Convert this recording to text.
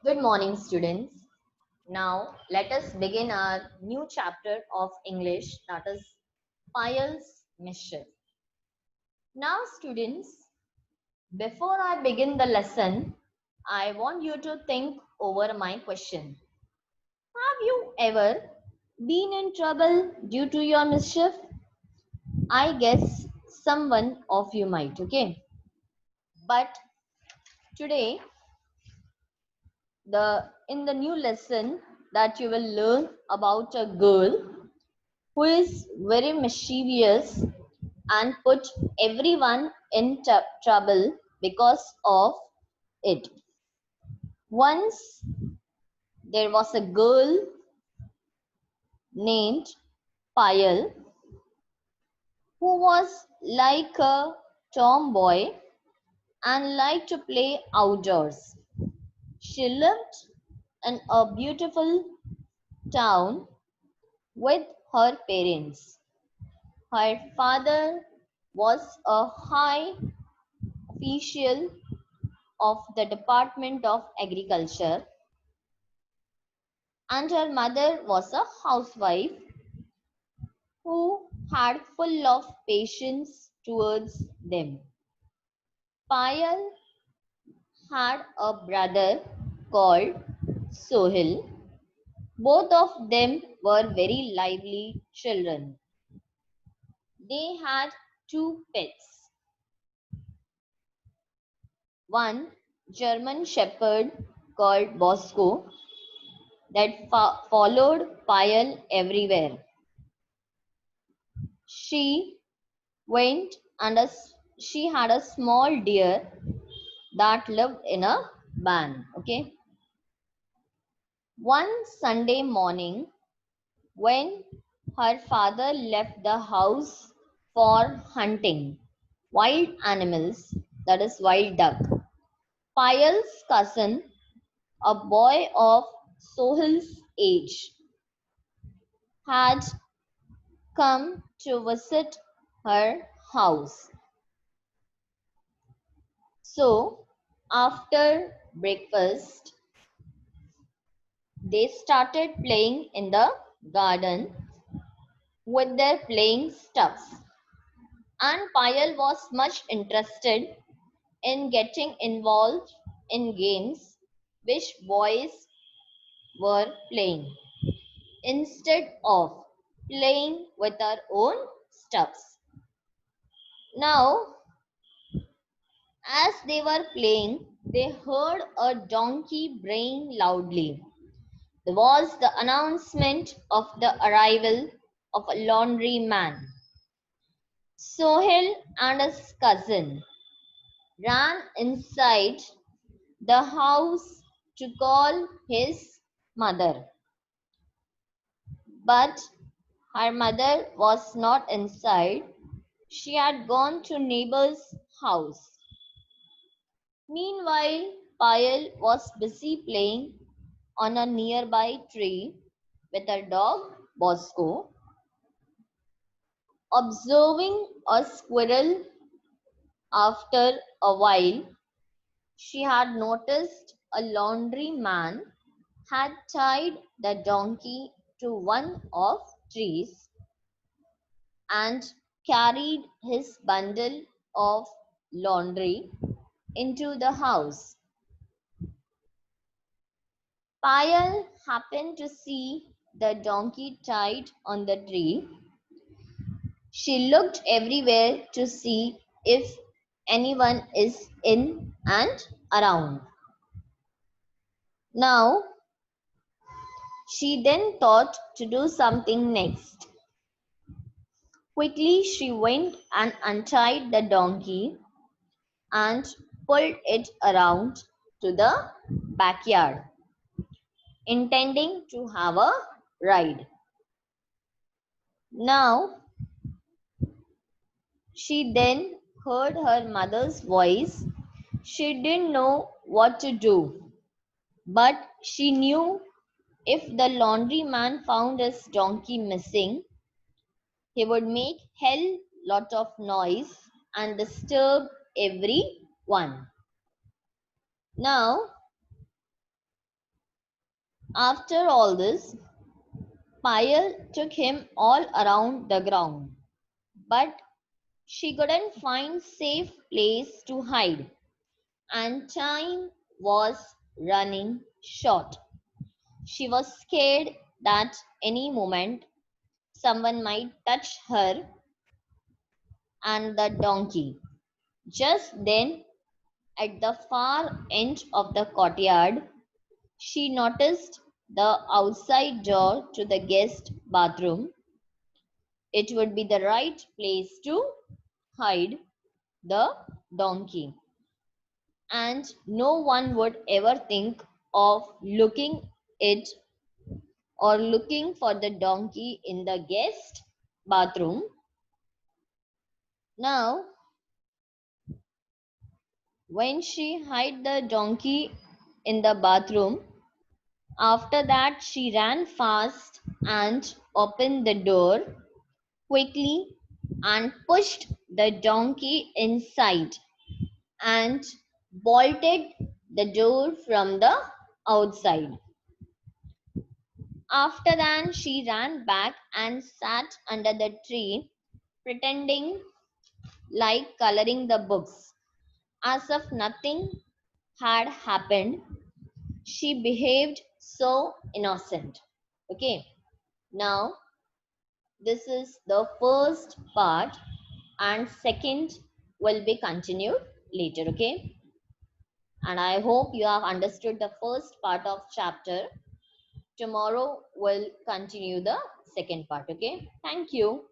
Good morning, students. Now, let us begin our new chapter of English, that is Payal's Mischief. Now, students, before I begin the lesson, I want you to think over my question. Have you ever been in trouble due to your mischief? I guess someone of you might, okay? But today, in the new lesson that you will learn about a girl who is very mischievous and put everyone in trouble because of it. Once there was a girl named Payal who was like a tomboy and liked to play outdoors. She lived in a beautiful town with her parents. Her father was a high official of the Department of Agriculture, and her mother was a housewife who had full of patience towards them. Payal had a brother called Sohil. Both of them were very lively children. They had two pets, one German shepherd called Bosco that followed Payal everywhere. She went and she had a small deer that lived in a barn. Okay. One Sunday morning, when her father left the house for hunting wild animals, that is wild duck, Payal's cousin, a boy of Sohil's age, had come to visit her house. So, after breakfast, they started playing in the garden with their playing stuffs. And Payal was much interested in getting involved in games which boys were playing instead of playing with our own stuffs. Now, as they were playing, they heard a donkey braying loudly. There was the announcement of the arrival of a laundryman. Sohel and his cousin ran inside the house to call his mother. But her mother was not inside. She had gone to neighbor's house. Meanwhile, Payal was busy playing on a nearby tree with her dog Bosco. Observing a squirrel, after a while, she had noticed a laundryman had tied the donkey to one of trees and carried his bundle of laundry into the house. Payal happened to see the donkey tied on the tree. She looked everywhere to see if anyone is in and around. Now, she then thought to do something next. Quickly, she went and untied the donkey and pulled it around to the backyard, intending to have a ride. Now, she then heard her mother's voice. She didn't know what to do, but she knew if the laundryman found his donkey missing, he would make hell lot of noise and disturb everyone. Now, After all this, Payal took him all around the ground, but she couldn't find safe place to hide, and time was running short. She was scared that any moment someone might touch her and the donkey. Just then, at the far end of the courtyard, she noticed the outside door to the guest bathroom. It would be the right place to hide the donkey, and no one would ever think of it looking for the donkey in the guest bathroom. Now, when she hid the donkey in the bathroom, after that she ran fast and opened the door quickly and pushed the donkey inside and bolted the door from the outside. After that, she ran back and sat under the tree, pretending like coloring the books. As if nothing had happened, she behaved so innocent. Okay, now this is the first part, and second will be continued later. Okay, and I hope you have understood the first part of chapter. Tomorrow we'll continue the second part. Okay, thank you.